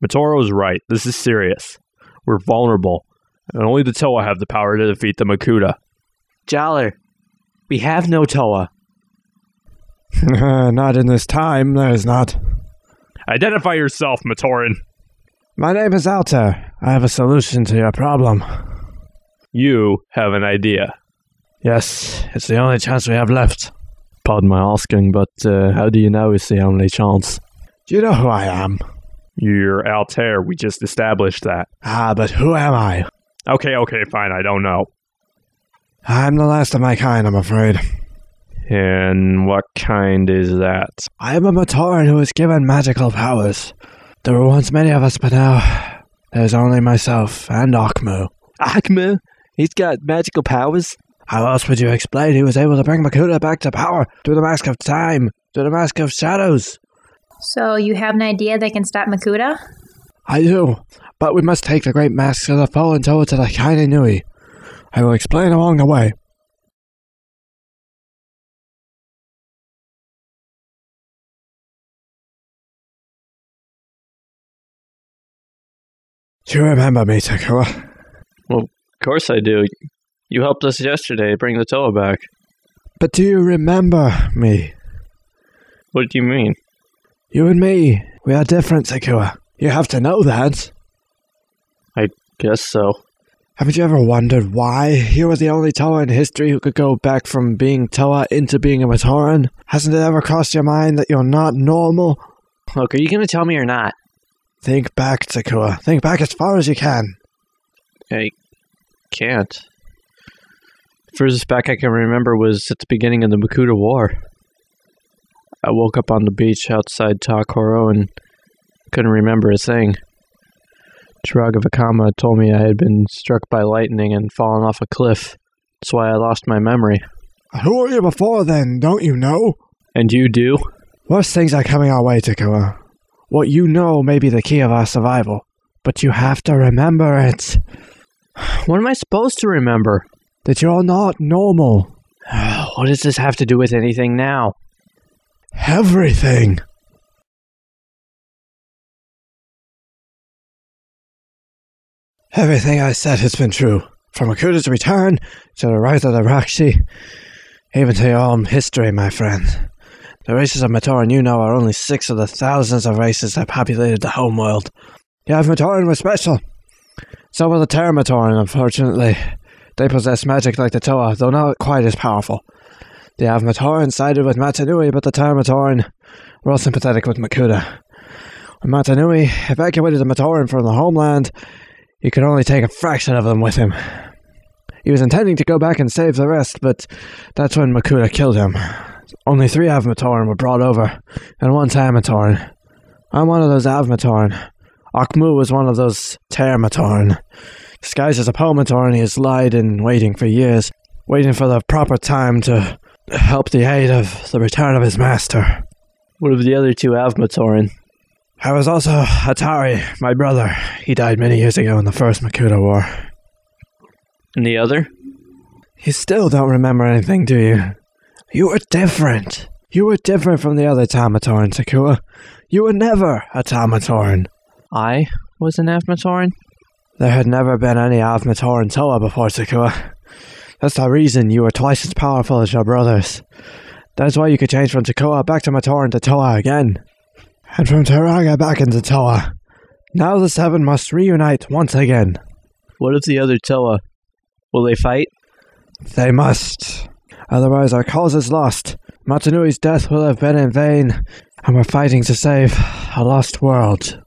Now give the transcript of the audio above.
Mitoro's right. This is serious. We're vulnerable, and only the Toa have the power to defeat the Makuta. Jaller, we have no Toa. Not in this time, there is not. Identify yourself, Matoran. My name is Altair. I have a solution to your problem. You have an idea. Yes, it's the only chance we have left. Pardon my asking, but how do you know it's the only chance? Do you know who I am? You're Altair. We just established that. Ah, but who am I? Okay, fine. I don't know. I'm the last of my kind, I'm afraid. And what kind is that? I am a Matoran who was given magical powers. There were once many of us, but now there's only myself and Akmu. Akmu? He's got magical powers? How else would you explain he was able to bring Makuta back to power through the Mask of Time, through the Mask of Shadows? So you have an idea that can stop Makuta? I do, but we must take the great masks of the fallen Toa to the Kaine Nui. I will explain along the way. Do you remember me, Takua? Well, of course I do. You helped us yesterday bring the Toa back. But do you remember me? What do you mean? You and me, we are different, Takua. You have to know that. I guess so. Haven't you ever wondered why you were the only Toa in history who could go back from being Toa into being a Matoran? Hasn't it ever crossed your mind that you're not normal? Look, are you going to tell me or not? Think back, Takua. Think back as far as you can. I can't. Furthest back I can remember was at the beginning of the Makuta War. I woke up on the beach outside Takoro and couldn't remember a thing. Chiragavakama told me I had been struck by lightning and fallen off a cliff. That's why I lost my memory. Who were you before then, don't you know? And you do? Worse things are coming our way, Takua. What you know may be the key of our survival, but you have to remember it. What am I supposed to remember? That you're not normal. What does this have to do with anything now? Everything. Everything I said has been true. From Makuta's return, to the rise of the Rakshi, even to your own history, my friend. The races of Matoran you know are only 6 of the thousands of races that populated the homeworld. The Matoran were special. So were the Terra Matoran, unfortunately. They possess magic like the Toa, though not quite as powerful. The Matoran sided with Matanui, but the Terra Matoran were all sympathetic with Makuta. When Matanui evacuated the Matoran from the homeland, he could only take a fraction of them with him. He was intending to go back and save the rest, but that's when Makuta killed him. Only 3 Matoran were brought over, and 1 Matoran. I'm one of those Matoran. Akmu was one of those Matoran. Disguised as a Matoran, he has lied in waiting for years, waiting for the proper time to help the aid of the return of his master. What of the other 2 Matoran? I was also Atari, my brother. He died many years ago in the first Makuta War. And the other? You still don't remember anything, do you? You were different. You were different from the other Tamatoran, Takua. You were never a Tamatoran. I was an Matoran? There had never been any Matoran Toa before, Takua. That's the reason you were twice as powerful as your brothers. That's why you could change from Takua back to Matoran to Toa again. And from Turaga back into Toa. Now the 7 must reunite once again. What of the other Toa? Will they fight? They must. Otherwise our cause is lost. Matanui's death will have been in vain, and we're fighting to save a lost world.